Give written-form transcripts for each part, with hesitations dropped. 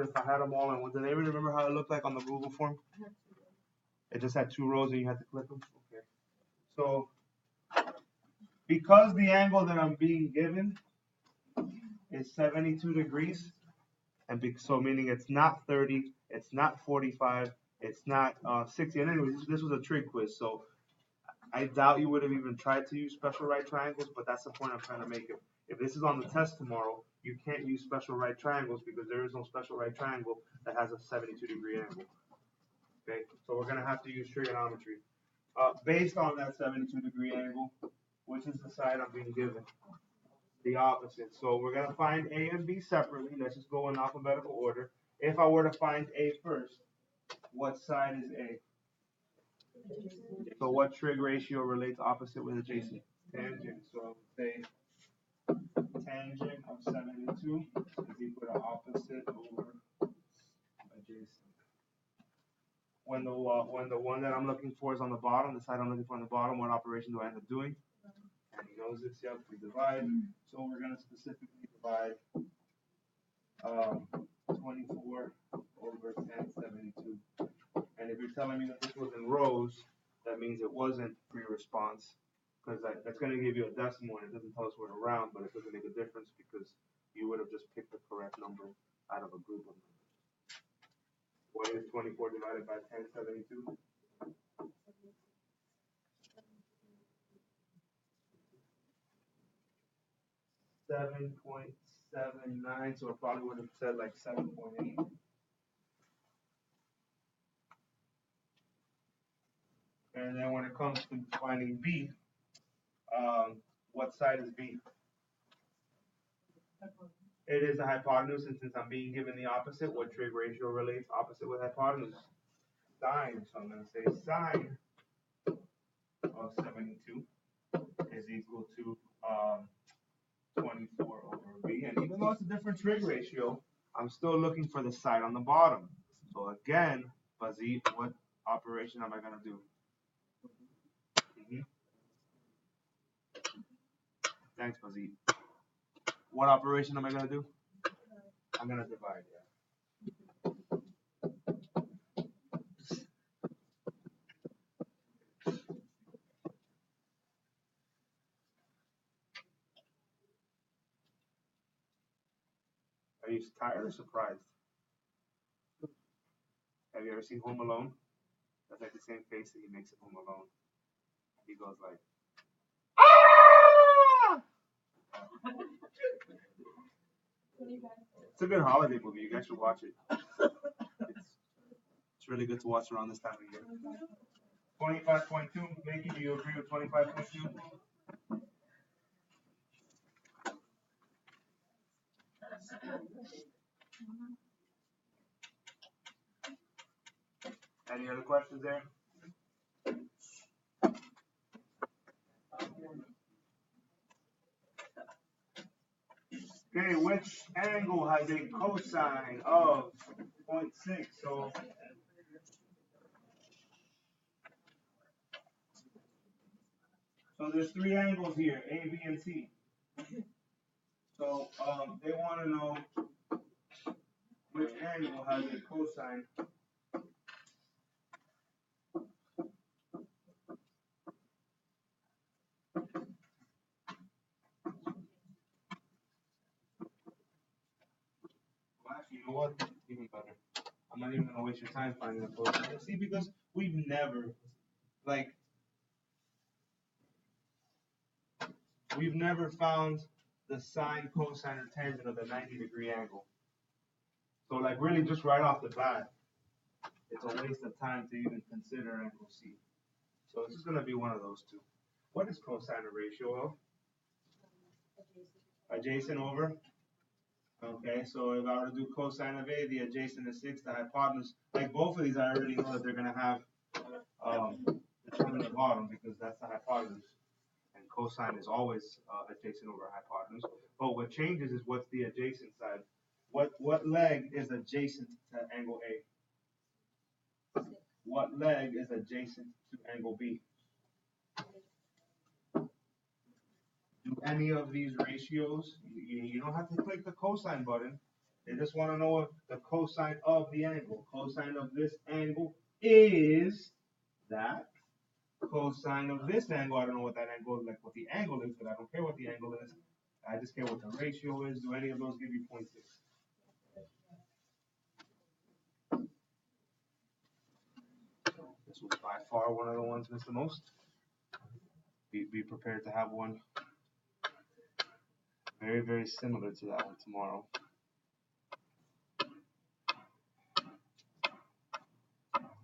if I had them all in one. Do they remember how it looked like on the Google form? It just had 2 rows and you had to click them? Okay. So, because the angle that I'm being given is 72 degrees, and so meaning it's not 30, it's not 45, it's not 60. And anyway, this was a trig quiz, so I doubt you would have even tried to use special right triangles, but that's the point I'm trying to make. If this is on the test tomorrow, you can't use special right triangles because there is no special right triangle that has a 72-degree angle. Okay, so we're gonna have to use trigonometry. Based on that 72-degree angle, which is the side I'm being given? The opposite. So we're gonna find A and B separately. Let's just go in alphabetical order. If I were to find A first, what side is A? So what trig ratio relates opposite with adjacent? Tangent. So say tangent of 72 is equal to opposite over adjacent. When the one that I'm looking for is on the bottom, the side I'm looking for on the bottom, what operation do I end up doing? And he knows this, yep, we divide. So we're going to specifically divide 24 over 1072. And if you're telling me that this was in rows, that means it wasn't free response, because that's going to give you a decimal and it doesn't tell us where to round, but it doesn't make a difference because you would have just picked the correct number out of a group of numbers. What is 24 divided by 1072? 7.79, so it probably would have said like 7.8. And then when it comes to finding B, what side is B? It is a hypotenuse, and since I'm being given the opposite, what trig ratio relates opposite with hypotenuse? Sine. So I'm going to say sine of 72 is equal to 24 over B. And even though it's a different trig ratio, I'm still looking for the side on the bottom. So again, Bazit, what operation am I going to do? Thanks, Bazit. What operation am I going to do? I'm going to divide, yeah. Are you tired or surprised? Have you ever seen Home Alone? That's like the same face that he makes at Home Alone. He goes like, ah! It's a good holiday movie. You guys should watch it. It's really good to watch around this time of year. 25.2, Mickey, do you agree with 25.2? Any other questions there? Okay, which angle has a cosine of 0.6? So there's 3 angles here, A, B, and C. So they want to know which angle has a cosine. Well, actually, you know what? Even better. I'm not even going to waste your time finding a cosine. See, because we've never found the sine, cosine, or tangent of the 90-degree angle. So like really just right off the bat, it's a waste of time to even consider angle C. So it's just going to be one of those two. What is cosine a ratio of? Adjacent over? Okay, so if I were to do cosine of A, the adjacent is 6, the hypotenuse, like both of these I already know that they're going to have the term in the bottom because that's the hypotenuse. And cosine is always adjacent over hypotenuse. But what changes is what's the adjacent side. What leg is adjacent to angle A? What leg is adjacent to angle B? Do any of these ratios, you don't have to click the cosine button. They just want to know what the cosine of the angle. Cosine of this angle is that. Cosine of this angle, I don't know what that angle is, like what the angle is, but I don't care what the angle is. I just care what the ratio is. Do any of those give you 0.6? This was by far one of the ones missed the most. Be prepared to have one very, very similar to that one tomorrow.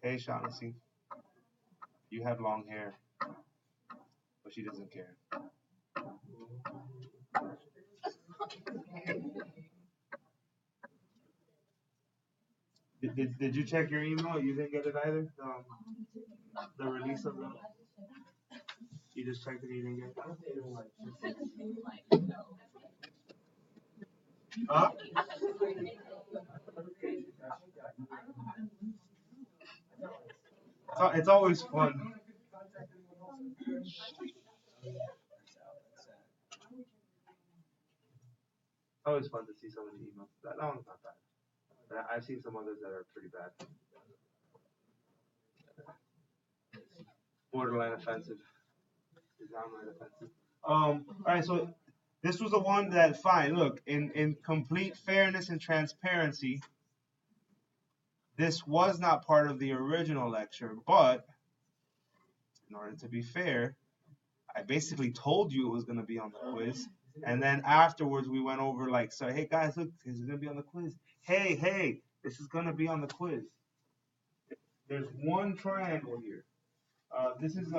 Hey, Shaughnessy. You have long hair, but she doesn't care. Did you check your email? You didn't get it either? The release of the... You just checked it, you didn't get it? Huh? It's always fun. It's always fun to see some of the emails. That one's not bad. But I've seen some others that are pretty bad. Borderline offensive. Downright offensive. All right, so this was the one that, fine, look, in complete fairness and transparency, this was not part of the original lecture, but in order to be fair, I basically told you it was going to be on the quiz. And then afterwards, we went over like, so, hey guys, look, this is going to be on the quiz. Hey, this is going to be on the quiz. There's one triangle here. This is,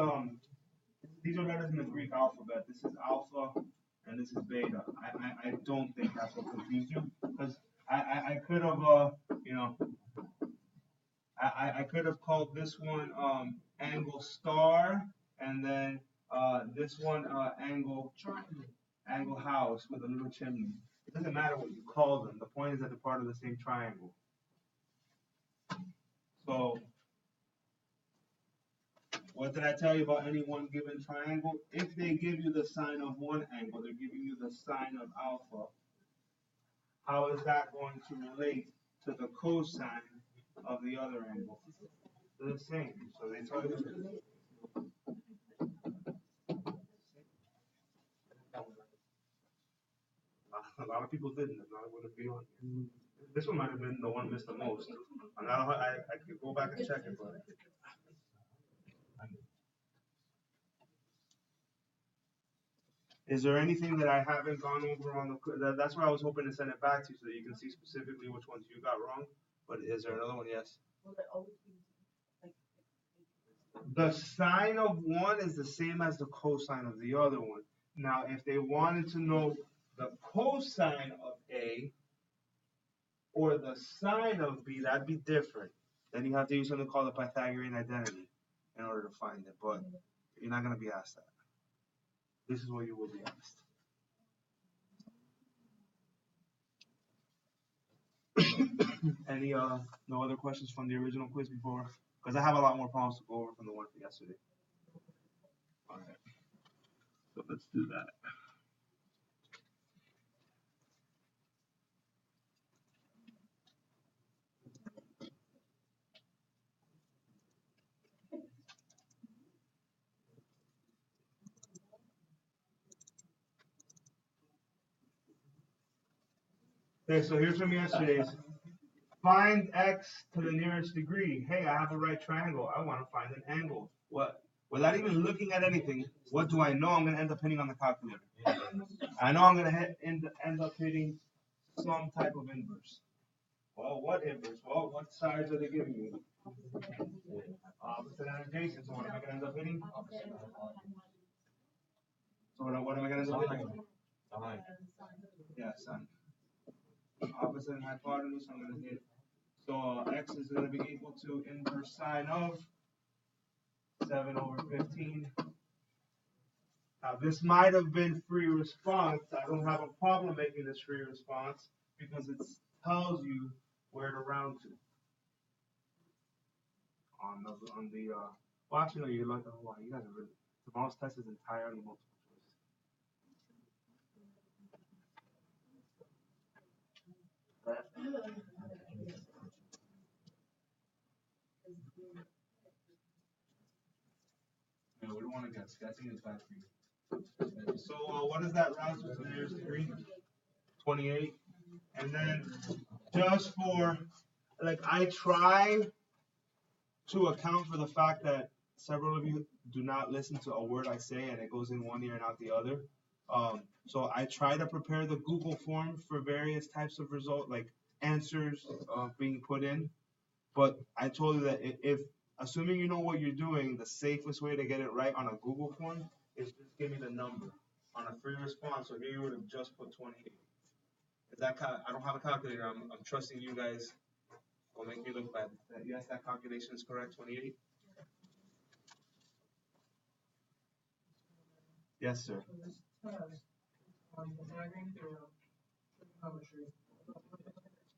these are letters in the Greek alphabet. This is alpha and this is beta. I don't think that's what confused you, because I could have, you know, I could have called this one angle star, and then this one angle house with a little chimney. It doesn't matter what you call them. The point is that they're part of the same triangle. So, what did I tell you about any one given triangle? If they give you the sine of one angle, they're giving you the sine of alpha. How is that going to relate to the cosine of the other angle? They're the same. So they tell you. A lot of people didn't. I wouldn't be on. This one might have been the one missed the most. I could go back and check it, but. Is there anything that I haven't gone over on the? That's why I was hoping to send it back to you so that you can see specifically which ones you got wrong. But is there another one? Yes. The sine of one is the same as the cosine of the other one. Now, if they wanted to know the cosine of A or the sine of B, that'd be different. Then you have to use something called the Pythagorean identity in order to find it. But you're not going to be asked that. This is what you will be asked. Any no other questions from the original quiz before? Because I have a lot more problems to go over from the one from yesterday. All right. So let's do that. Okay, so here's from yesterday's. Find x to the nearest degree. Hey, I have a right triangle. I want to find an angle. What? Without even looking at anything, what do I know I'm going to end up hitting on the calculator? I know I'm going to end up hitting some type of inverse. Well, what inverse? Well, what sides are they giving me? Opposite and adjacent. So what am I going to end up hitting? So what am I going to end up hitting? Yeah, sine. Opposite and hypotenuse, I'm going to hit. So x is going to be equal to inverse sine of 7 over 15. Now this might have been free response. I don't have a problem making this free response because it tells you where to round to. Well, actually, no, you're like, oh, wow, you guys are really, tomorrow's test is entirely multiple choice. No, we don't want to guess. Guessing is bad for you. So what is that round to the nearest degree? 28. And then just for, like, I try to account for the fact that several of you do not listen to a word I say and it goes in one ear and out the other. So I try to prepare the Google form for various types of result, like answers being put in. But I told you that if, assuming you know what you're doing, the safest way to get it right on a Google form is just give me the number on a free response. So here you would have just put 28. Is that I don't have a calculator. I'm trusting you guys. Will make me look bad. Yes, that calculation is correct. 28. Yes, sir.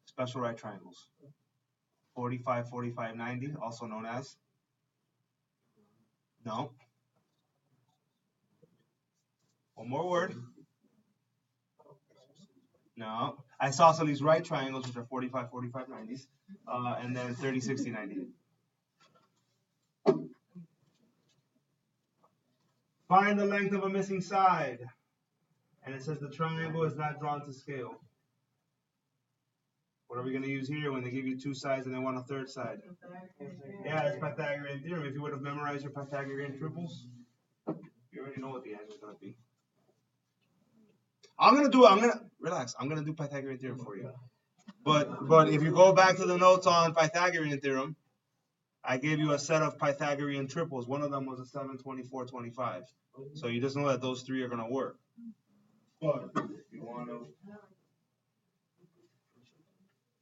Special right triangles. 45, 45, 90, also known as? No. One more word. No. Isosceles right triangles, which are 45, 45, 90s. And then 30, 60, 90. Find the length of a missing side. And it says the triangle is not drawn to scale. What are we going to use here when they give you two sides and they want a third side? Yeah, it's Pythagorean theorem. If you would have memorized your Pythagorean triples, you already know what the answer is going to be. I'm going to relax. I'm going to do Pythagorean theorem for you. But if you go back to the notes on Pythagorean theorem, I gave you a set of Pythagorean triples. One of them was a 7, 24, 25. So you just know that those three are going to work. But if you want to,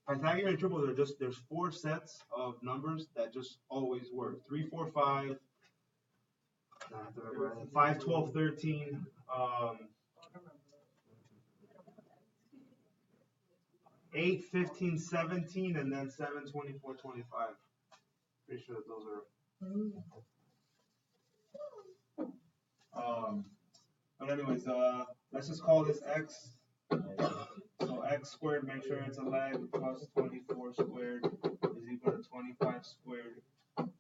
Pythagorean triples are just, there's 4 sets of numbers that just always work. 3, 4, 5, 5, 12, 13, 8, 15, 17, and then 7, 24, 25. Pretty sure that those are. But anyways, let's just call this x. So x squared, make sure it's a leg, plus 24 squared is equal to 25 squared.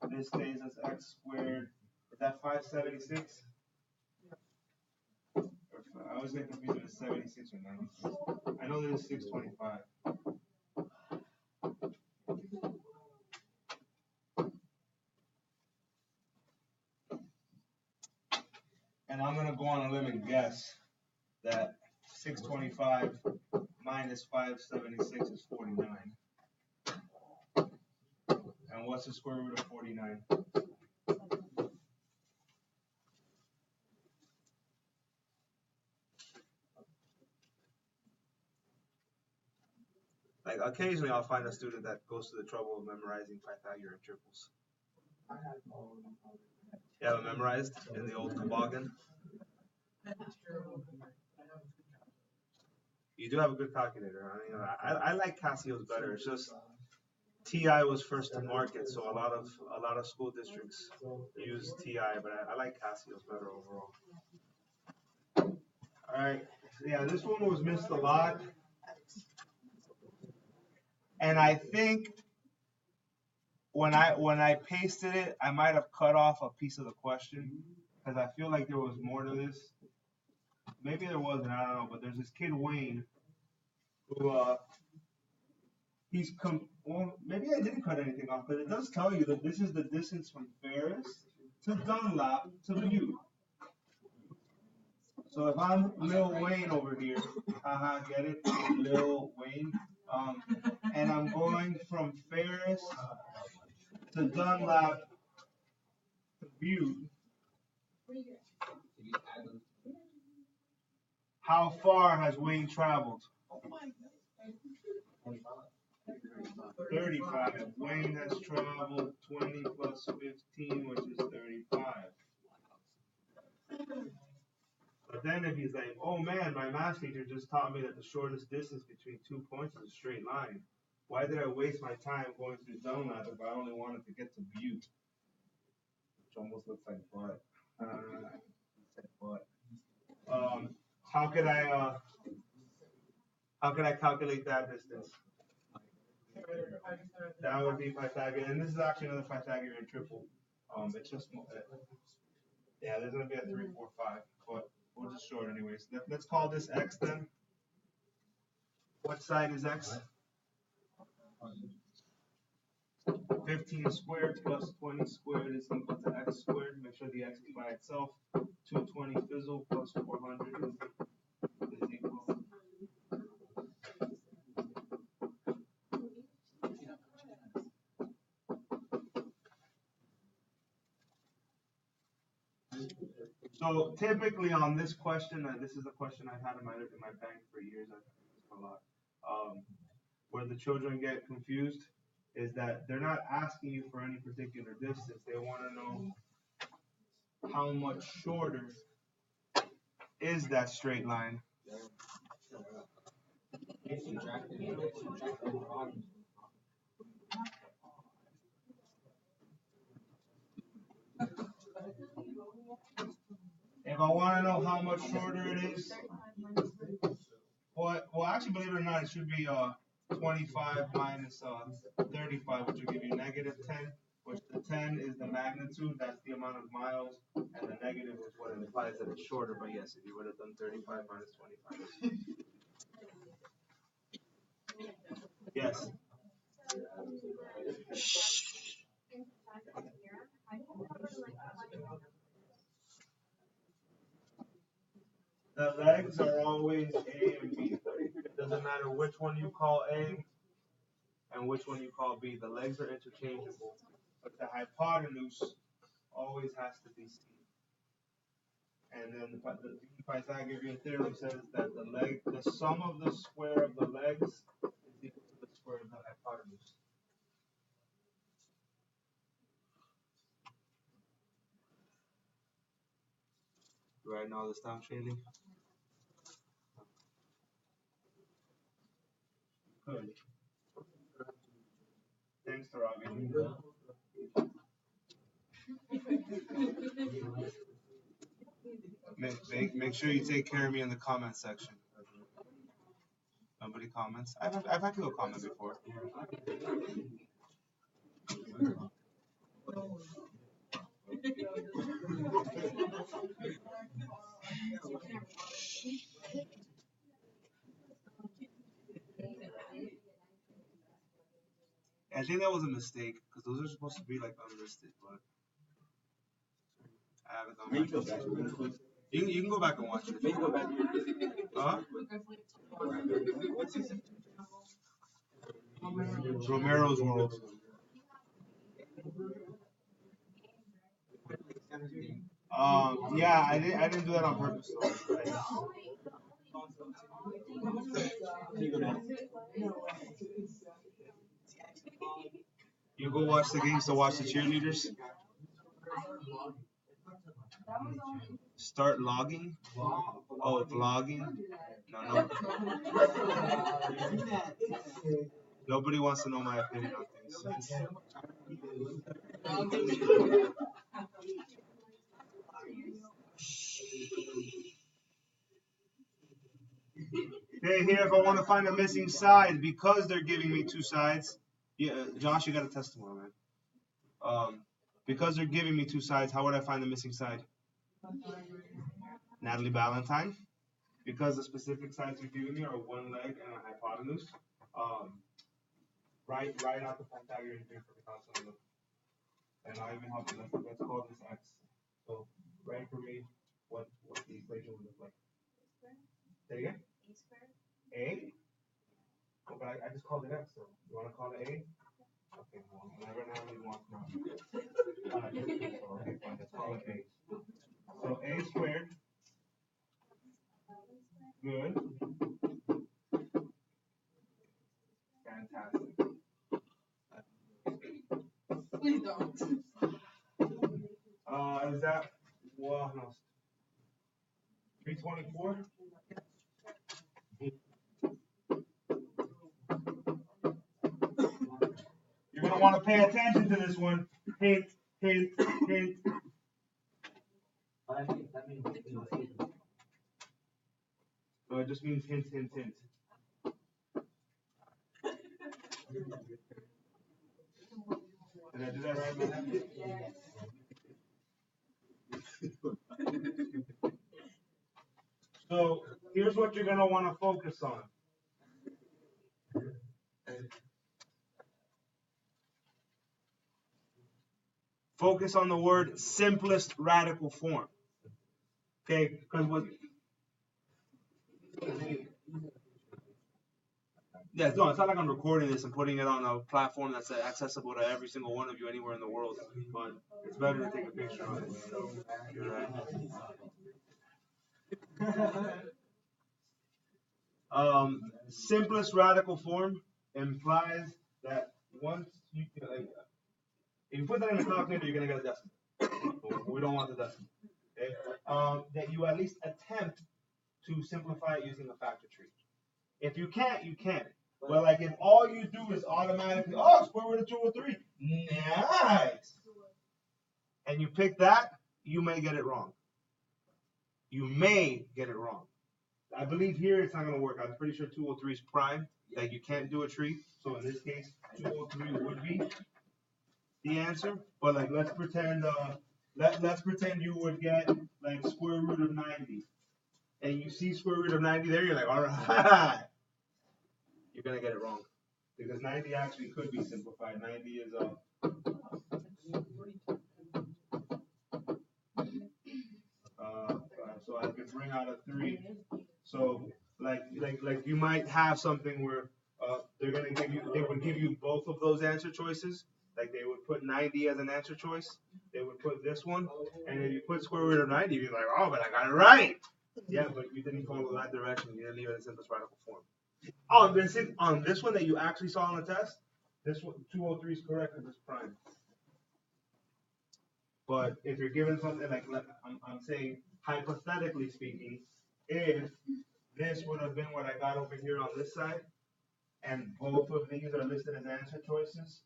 This stays as x squared. Is that 576? I always get confused with 76 or 96. I know there's 625. And I'm going to go on a limb and guess that 625 minus 576 is 49. And what's the square root of 49? Like, occasionally I'll find a student that goes to the trouble of memorizing Pythagorean triples. You have it memorized in the old toboggan? You do have a good calculator. I mean, I like Casio's better. It's just TI was first to market, so a lot of school districts use TI, but I like Casio's better overall. All right, yeah, this one was missed a lot, and I think when I pasted it, I might have cut off a piece of the question because I feel like there was more to this. Maybe there wasn't, I don't know, but there's this kid Wayne who well, maybe I didn't cut anything off, but it does tell you that this is the distance from Ferris to Dunlap to Butte. So if I'm Lil Wayne over here, haha, get it? Lil Wayne. And I'm going from Ferris to Dunlap to Butte. How far has Wayne traveled? 35. Wayne has traveled 20 plus 15, which is 35. But then if he's like, oh man, my math teacher just taught me that the shortest distance between 2 points is a straight line. Why did I waste my time going through Dunlap if I only wanted to get to Butte? Which almost looks like butt. How could I calculate that distance? That would be Pythagorean, and this is actually another Pythagorean triple. It's just yeah, there's gonna be a 3, 4, 5, but we'll just show it anyways. Let's call this x then. What side is x? 15 squared plus 20 squared is equal to x squared. Make sure the x is by itself. 220 fizzle plus 400 is equal. So typically on this question, this is a question I've had in my bank for years. I've had this a lot. Where the children get confused is that they're not asking you for any particular distance. They want to know how much shorter is that straight line. If I want to know how much shorter it is, well, actually, believe it or not, it should be 25 minus 35, which will give you negative 10, which the 10 is the magnitude, that's the amount of miles, and the negative is what it implies that it's shorter. But yes, if you would have done 35 minus 25. Yes. The legs are always A and B. It doesn't matter which one you call A and which one you call B. The legs are interchangeable, but the hypotenuse always has to be C. And then the Pythagorean theorem says that the sum of the square of the legs is equal to the square of the hypotenuse. You writing all this down, Shaylee? Good. Thanks, Tarabi. Make sure you take care of me in the comment section. Nobody comments. I've had people comment before. I think that was a mistake because those are supposed to be like unlisted, but I haven't gone back. You can go back and watch it. Huh? Romero's World. Yeah, I didn't do that on purpose. You go watch the games to watch the cheerleaders. Start logging? Oh, vlogging? No. Nobody wants to know my opinion on things. Okay, here if I want to find a missing side because they're giving me two sides. Yeah, Josh, you got a testimony, man. Because they're giving me two sides, how would I find the missing side? Natalie Ballantyne. Because the specific sides you're giving me are one leg and a hypotenuse. Write out the Pythagorean theorem for the constant. And I'll even help you. Let's call this x. So write for me what the equation would look like. Say again? A squared. A? Oh, but I just called it x, so you want to call it A? Okay, well, whenever Natalie wants now. Okay, fine, let's call it A. So A squared. Good. Fantastic. Please don't. Is that, well, no. 324? You're going to want to pay attention to this one. Hint. No, it just means hint. Did I do that right, man? So here's what you're gonna want to focus on. Focus on the word simplest radical form. Okay, because what? Yeah, no, it's not like I'm recording this and putting it on a platform that's accessible to every single one of you anywhere in the world. But it's better to take a picture of it. So, simplest radical form implies that once you like, if you put that in a calculator, you're gonna get a decimal. We don't want the decimal. Okay? That you at least attempt to simplify it using a factor tree. If you can't, you can't. But like if all you do is automatically, oh, square root of 203, nice, and you pick that, you may get it wrong. You may get it wrong. I believe here it's not going to work. I'm pretty sure 203 is prime. Like you can't do a tree. So in this case, 203 would be the answer. But like let's pretend let's pretend you would get like square root of 90. And you see square root of 90 there, you're like, all right. You're going to get it wrong. Because 90 actually could be simplified. 90 is so I could bring out a 3. So like you might have something where they would give you both of those answer choices. Like they would put 90 as an answer choice. They would put this one, and if you put square root of 90, you're like, oh, but I got it right. Yeah, but you didn't follow that direction. You didn't leave it in simplest radical form. On this one that you actually saw on the test, this one 203 is correct because it's prime. But if you're given something like I'm saying, hypothetically speaking, if this would have been what I got over here on this side, and both of these are listed as answer choices,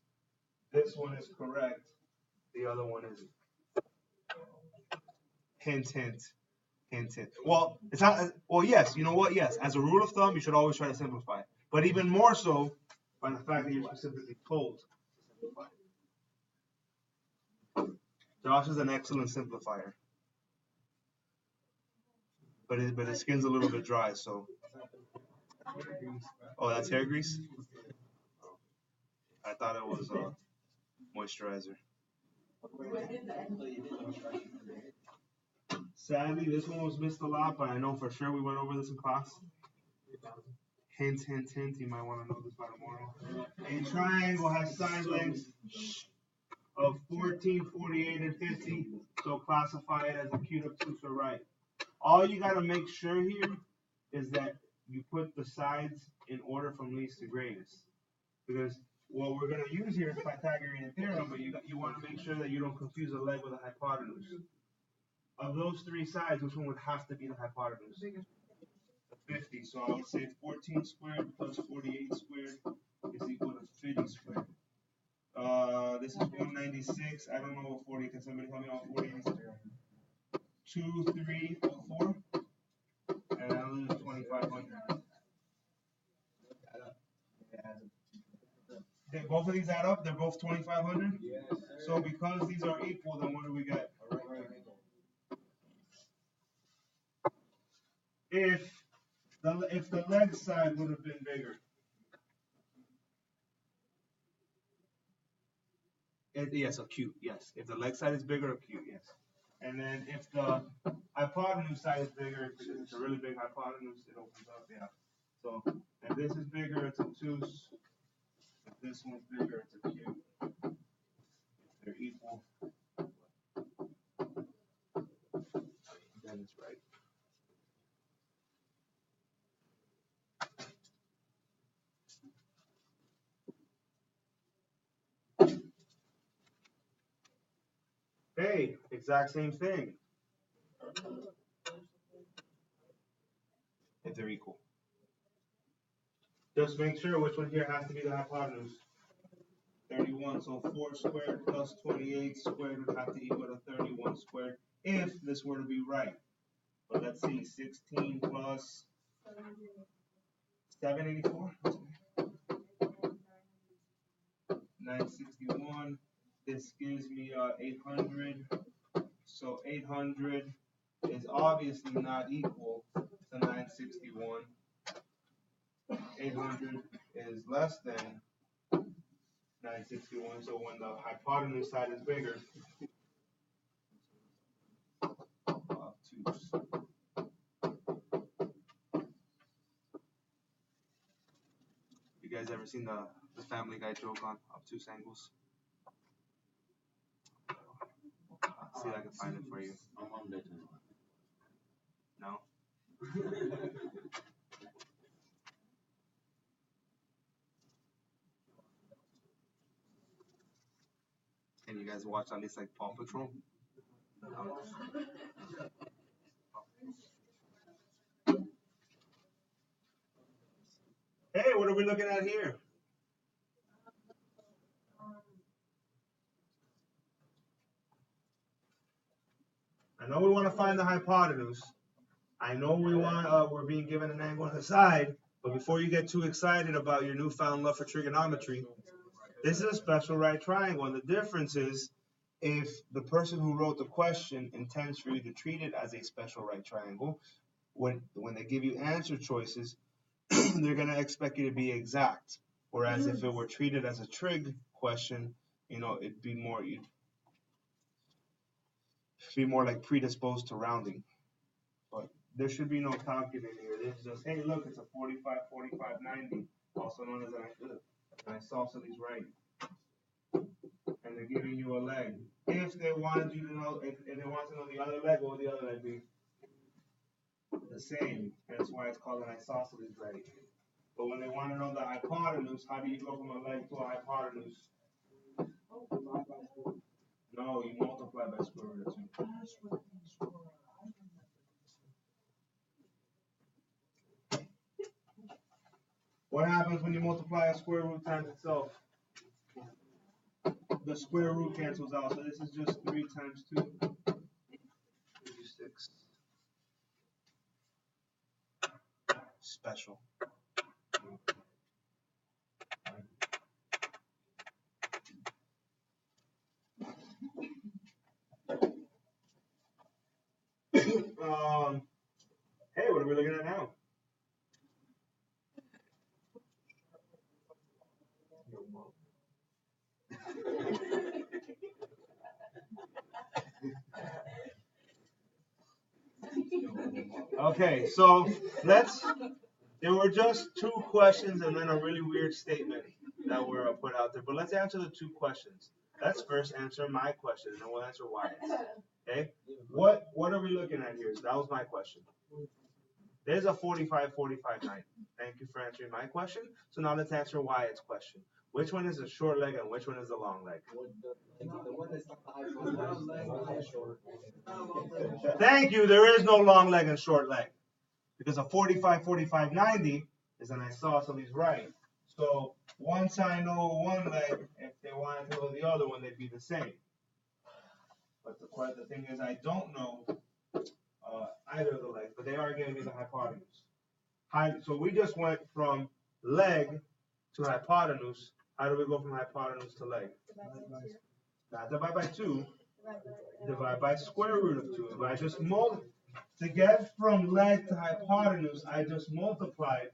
this one is correct, the other one isn't. Hint, hint, hint, hint. Well, it's not. Well, yes. You know what? Yes. As a rule of thumb, you should always try to simplify it. But even more so by the fact that you're specifically told to simplify it. Josh is an excellent simplifier, but his skin's a little bit dry, so. Oh, that's hair grease? I thought it was moisturizer. Sadly, this one was missed a lot, but I know for sure we went over this in class. Hint, hint, hint. You might want to know this by tomorrow. A triangle has side lengths of 14, 48, and 50, so classify it as acute, obtuse, or right. All you got to make sure here is that you put the sides in order from least to greatest, because what we're going to use here is Pythagorean theorem, but you want to make sure that you don't confuse a leg with a hypotenuse. Of those three sides, which one would have to be the hypotenuse? The 50. So I would say 14 squared plus 48 squared is equal to 50 squared. This is 196. I don't know what 40. Can somebody help me out? 40 is 2304. And I lose 2500. Both of these add up? They're both 2500? Yes. So because these are equal, then what do we get? If the leg side would have been bigger. Yes, acute, yes. If the leg side is bigger, acute, yes. And then if the hypotenuse side is bigger, because it's a really big hypotenuse, it opens up, yeah. So if this is bigger, it's obtuse. If this one's bigger, it's acute. They're equal. Then it's right. Hey, exact same thing. If they're equal. Just make sure which one here has to be the hypotenuse. 31, so 4 squared plus 28 squared would have to equal to 31 squared if this were to be right. But let's see, 16 plus 784. 961. This gives me 800. So 800 is obviously not equal to 961. 800 is less than 961. So when the hypotenuse side is bigger, obtuse. You guys ever seen the Family Guy joke on obtuse angles? See if I can find it for you. No? Can you guys watch at least like Paw Patrol? No. Hey, what are we looking at here? I know we want to find the hypotenuse. I know we're being given an angle on the side, but before you get too excited about your newfound love for trigonometry, this is a special right triangle, and the difference is if the person who wrote the question intends for you to treat it as a special right triangle, when they give you answer choices, they're going to expect you to be exact. Whereas if it were treated as a trig question, it'd be more like predisposed to rounding. But there should be no calculating here. It's just, hey, look, it's a 45, 45, 90, also known as an isosceles right. And they're giving you a leg. If they wanted you to know, if they want to know the other leg, what would the other leg be? The same. That's why it's called an isosceles right. But when they want to know the hypotenuse, how do you go from a leg to a hypotenuse? No, you multiply by square root of 2. What happens when you multiply a square root times itself? The square root cancels out, so this is just 3 times 2. 36. Special. Hey, what are we looking at now? Okay, so there were just 2 questions and then a really weird statement that were put out there. But let's answer the 2 questions. Let's first answer my question, and then we'll answer Wyatt's. Okay? What are we looking at here? So that was my question. There's a 45, 45, 90. Thank you for answering my question. So now let's answer Wyatt's question. Which one is the short leg and which one is the long leg? Thank you. There is no long leg and short leg. Because a 45, 45, 90 is an isosceles right. So once I know one leg, if they wanted to know the other one, they'd be the same. But the thing is, I don't know either of the legs, but they are giving me the hypotenuse. So we just went from leg to hypotenuse. How do we go from hypotenuse to leg? Not divide by 2. Divide by square root of 2. If I just to get from leg to hypotenuse, I just multiplied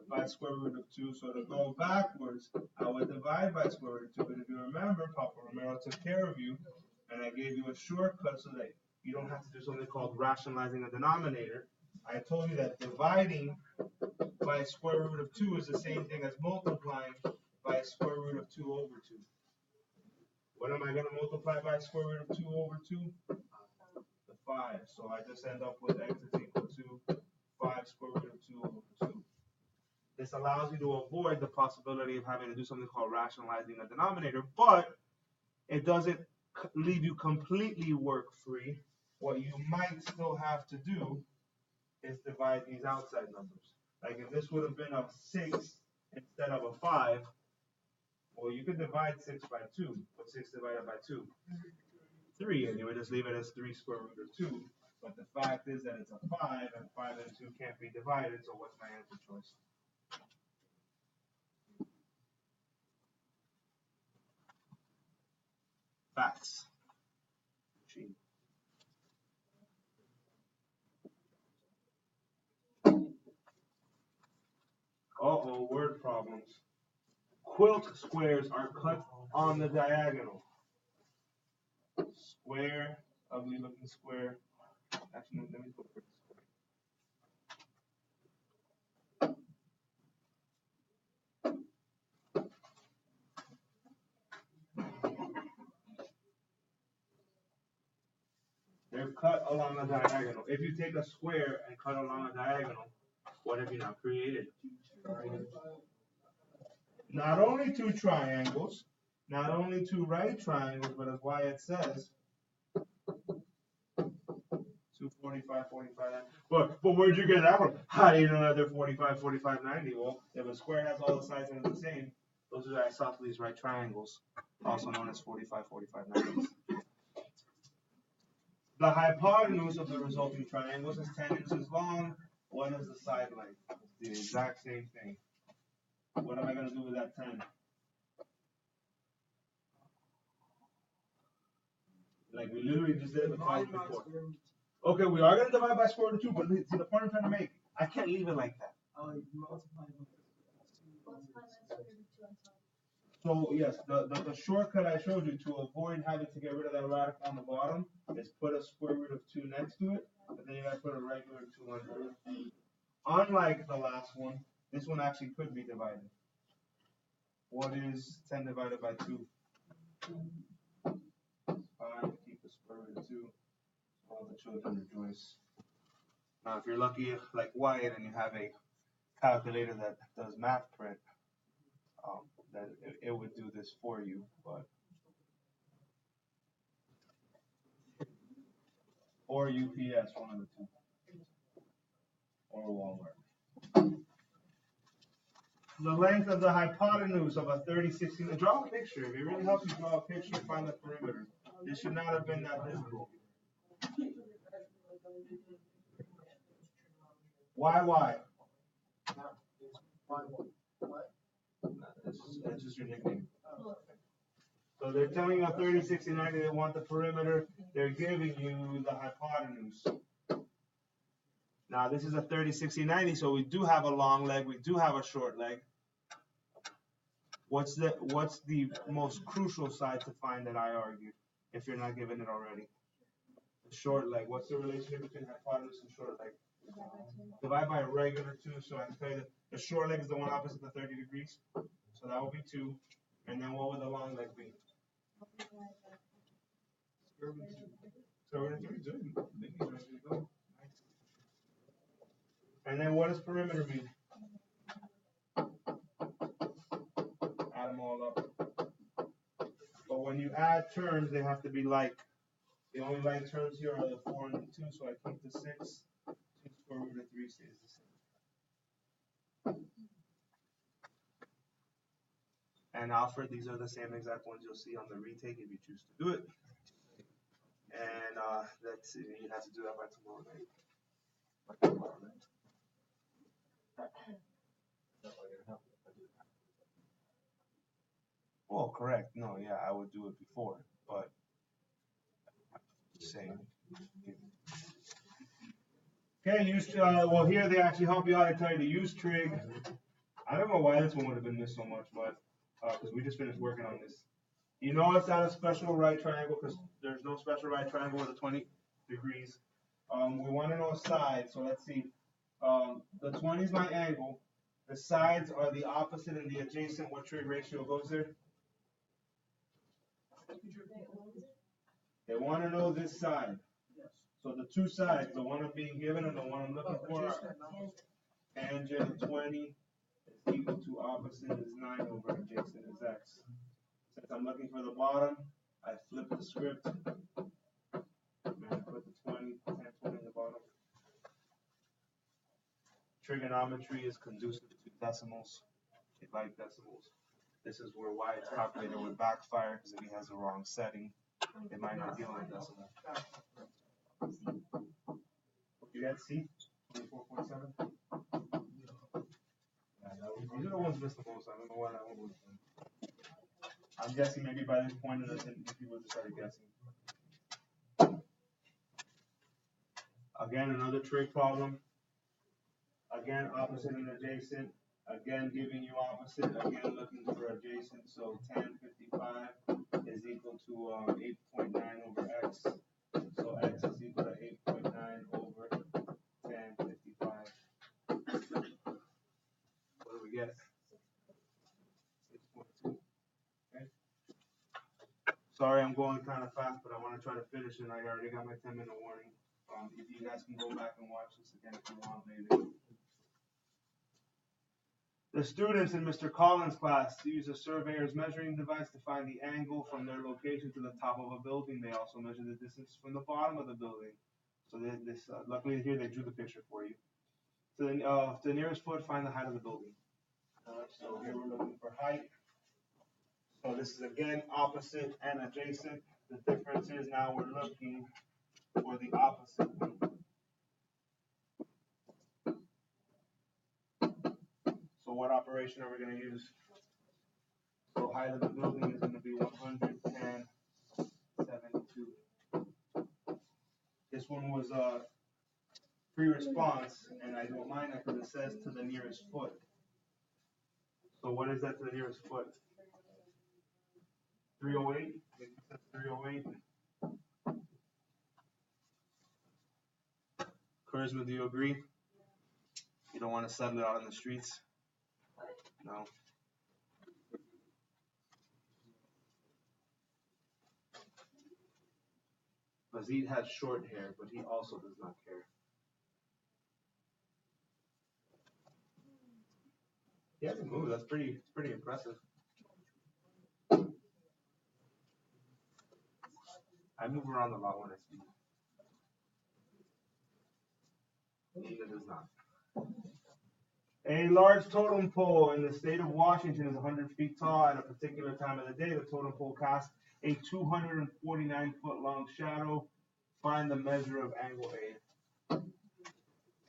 by square root of 2. So to go backwards, I would divide by square root of 2. But if you remember, Papa Romero took care of you, and I gave you a shortcut so that you don't have to do something called rationalizing the denominator. I told you that dividing by square root of 2 is the same thing as multiplying by square root of 2 over 2. What am I going to multiply by square root of 2 over 2? The 5. So I just end up with x is equal to 5 square root of 2 over 2. This allows you to avoid the possibility of having to do something called rationalizing the denominator, but it doesn't leave you completely work-free. What you might still have to do is divide these outside numbers. Like if this would have been a 6 instead of a 5, well, you could divide 6 by 2. But 6 divided by 2? 3, and you would just leave it as 3 square root of 2. But the fact is that it's a 5, and 5 and 2 can't be divided, so what's my answer choice? Facts. Uh-oh, word problems. Quilt squares are cut on the diagonal. Square, ugly looking square. Actually, let me put it. They're cut along a diagonal. If you take a square and cut along a diagonal, what have you now created? Not only two triangles, not only two right triangles, but as Wyatt says, 245, 45. But where'd you get that from? How do you know they're 45, 45, 90? Well, if a square has all the sides and it's the same, those are isosceles right triangles, also known as 45, 45, 90. The hypotenuse of the resulting triangles is 10 inches long. What is the side length? It's the exact same thing. What am I going to do with that 10? Like we literally just did the problem before. Okay, we are going to divide by square root of 2, but see the point I'm trying to make. I can't leave it like that. So yes, the shortcut I showed you to avoid having to get rid of that radical on the bottom is put a square root of 2 next to it, but then you gotta put a regular 2 under it. Unlike the last one, this one actually could be divided. What is 10 divided by 2? 5, keep the square root of 2. All the children rejoice. Now if you're lucky like Wyatt and you have a calculator that does math print, then it would do this for you, but or UPS, one of the two, or Walmart. The length of the hypotenuse of a 30/60. Draw a picture. If it really helps you draw a picture, find the perimeter. This should not have been that difficult. Why? That's just your nickname. So they're telling you a 30, 60, 90, they want the perimeter. They're giving you the hypotenuse. Now this is a 30, 60, 90, so we do have a long leg, we do have a short leg. What's the most crucial side to find that I argued, if you're not given it already? The short leg. What's the relationship between hypotenuse and short leg? Divide by a regular 2, so I can tell you that the short leg is the one opposite the 30 degrees. So that will be 2. And then what would the long leg be? And then what does perimeter mean? Add them all up. But when you add terms, they have to be like. The only like terms here are the 4 and the 2, so I keep the 6. 2 square root of 3 stays the same. And Alfred, these are the same exact ones you'll see on the retake if you choose to do it. And that's it. You have to do that by tomorrow night. Well, correct. No, yeah, I would do it before, but same. Okay, use. Well, here they actually help you out. I tell you to use trig. I don't know why this one would have been missed so much, but because we just finished working on this. You know it's not a special right triangle because there's no special right triangle with a 20 degrees. We want to know a side, so let's see. The 20 is my angle. The sides are the opposite and the adjacent. What trig ratio goes there? They want to know this side. So the two sides, the one I'm being given and the one I'm looking for, are tangent 20 is equal to opposite is 9 over adjacent is x. Since I'm looking for the bottom, I flip the script and I put the 20, 10, 20 in the bottom. Trigonometry is conducive to decimals. They like decimals. This is where Wyatt's calculator would backfire because if he has the wrong setting, it might not deal in decimal. You guys see? 24.7? These are the ones missed the most. I don't know why that one was done. I'm guessing maybe by this point, if you would have started guessing. Again, another trig problem. Again, opposite and adjacent. Again, giving you opposite. Again, looking for adjacent. So tan 55 is equal to 8.9 over x. So x is equal to 8.9 over tan 55. What do we get? 6.2. Okay. Sorry, I'm going kind of fast, but I want to try to finish it. I already got my 10-minute warning. If you guys can go back and watch this again if you want, maybe. The students in Mr. Collins' class use a surveyor's measuring device to find the angle from their location to the top of a building. They also measure the distance from the bottom of the building. So luckily here they drew the picture for you. So then, to the nearest foot, find the height of the building. So here we're looking for height. So this is again opposite and adjacent. The difference is now we're looking for the opposite. So what operation are we going to use? So height of the building is going to be 110, 72. This one was a pre-response, and I don't mind that because it says to the nearest foot. So what is that to the nearest foot? 308? It says 308. Charisma, do you agree? You don't want to settle it out on the streets? No. Mazid has short hair, but he also does not care. He hasn't moved. That's pretty impressive. I move around a lot when I speak. Nina does not. A large totem pole in the state of Washington is 100 feet tall. At a particular time of the day, the totem pole casts a 249-foot long shadow. Find the measure of angle A.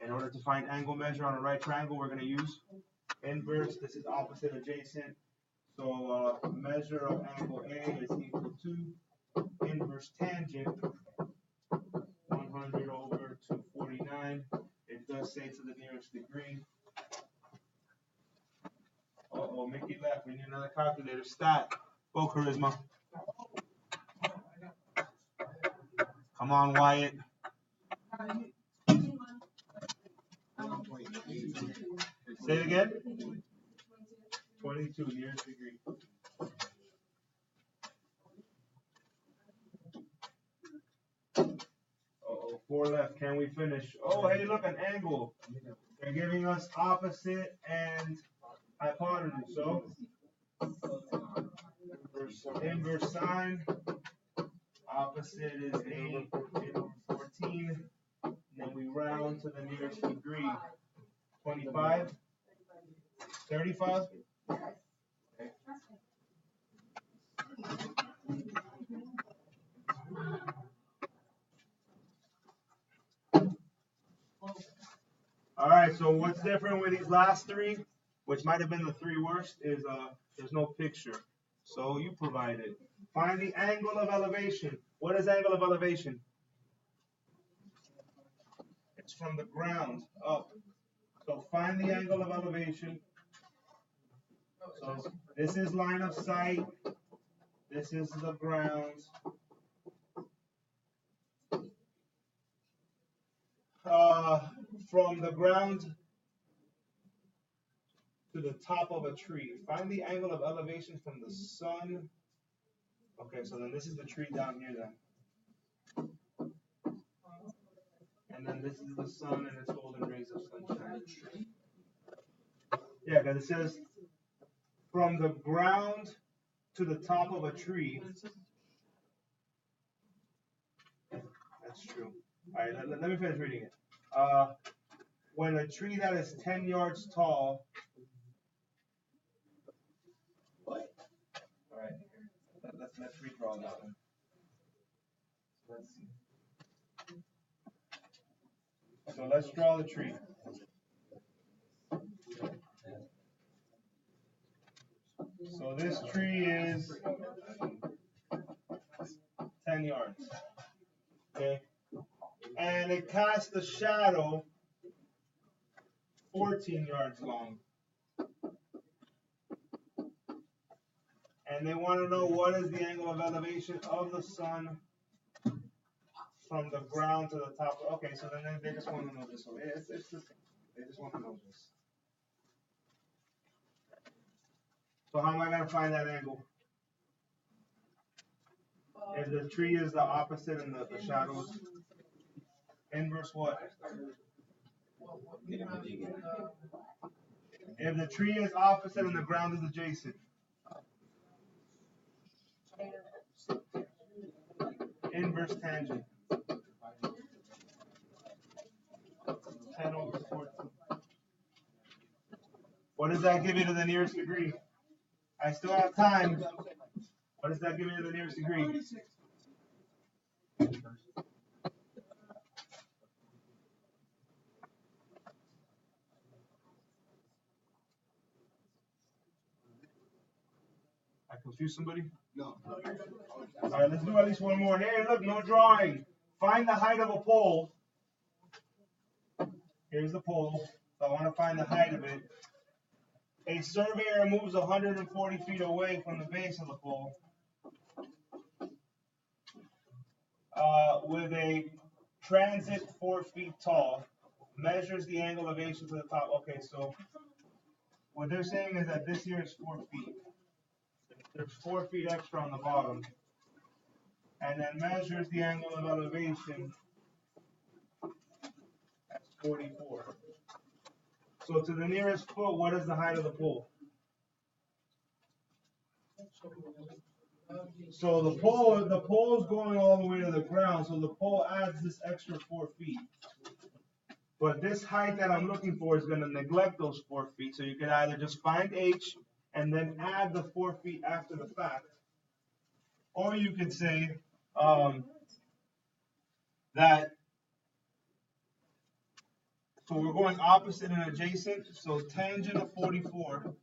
In order to find angle measure on a right triangle, we're going to use inverse. This is opposite adjacent. So measure of angle A is equal to inverse tangent 100 over 249. It does say to the nearest degree. Uh-oh, Mickey left. We need another calculator. Stat. Go, Charisma. Come on, Wyatt. Say it again. 22, nearest degree. Uh-oh, 4 left. Can we finish? Oh, hey, look, an angle. They're giving us opposite and hypotenuse. So, inverse sine. Opposite is 8 over 14. And then we round to the nearest degree. 25? 35? Okay. All right, so what's different with these last three, which might have been the three worst, is there's no picture. So you provide it. Find the angle of elevation. What is angle of elevation? It's from the ground up. So find the angle of elevation. So this is line of sight. This is the ground. From the ground to the top of a tree. Find the angle of elevation from the sun. Okay, so then this is the tree down here then. And then this is the sun and its golden rays of sunshine. Yeah, because it says from the ground to the top of a tree. That's true. All right, let me finish reading it. When a tree that is 10 yards tall. What? All right, let's redraw that one. Let's see. So let's draw the tree. So this tree is 10 yards. Okay. And it casts a shadow 14 yards long. And they want to know what is the angle of elevation of the sun from the ground to the top. Okay, so then they just want to know this. So it's just, they just want to know this. So how am I going to find that angle? If the tree is the opposite and the shadows, inverse what? If the tree is opposite and the ground is adjacent. Inverse tangent. 10 over 14. What does that give you to the nearest degree? I still have time. What does that give you to the nearest degree? I confused somebody? No. All right, let's do at least one more. Hey, look, no drawing. Find the height of a pole. Here's the pole. So I want to find the height of it. A surveyor moves 140 feet away from the base of the pole with a transit 4 feet tall, measures the angle of elevation to the top. Okay, so what they're saying is that this here is 4 feet. There's 4 feet extra on the bottom. And then measures the angle of elevation as 44. So to the nearest foot, what is the height of the pole? So the pole is going all the way to the ground, so the pole adds this extra 4 feet. But this height that I'm looking for is going to neglect those 4 feet. So you can either just find H and then add the 4 feet after the fact, or you could say that, so we're going opposite and adjacent, so tangent of 44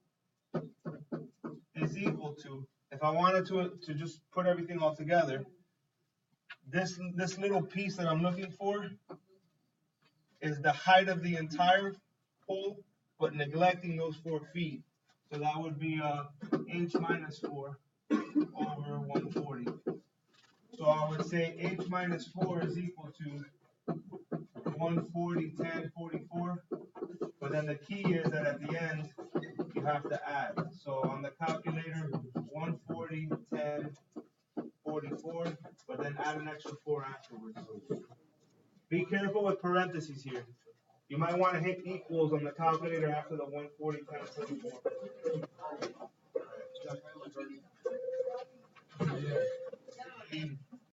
is equal to, if I wanted to just put everything all together, this little piece that I'm looking for is the height of the entire pole, but neglecting those 4 feet. So that would be H minus 4 over 140. So I would say H minus 4 is equal to 140, 10, 44. But then the key is that at the end, you have to add. So on the calculator, 140, 10, 44, but then add an extra 4 afterwards. Be careful with parentheses here. You might want to hit equals on the calculator after the 140, 10, 44.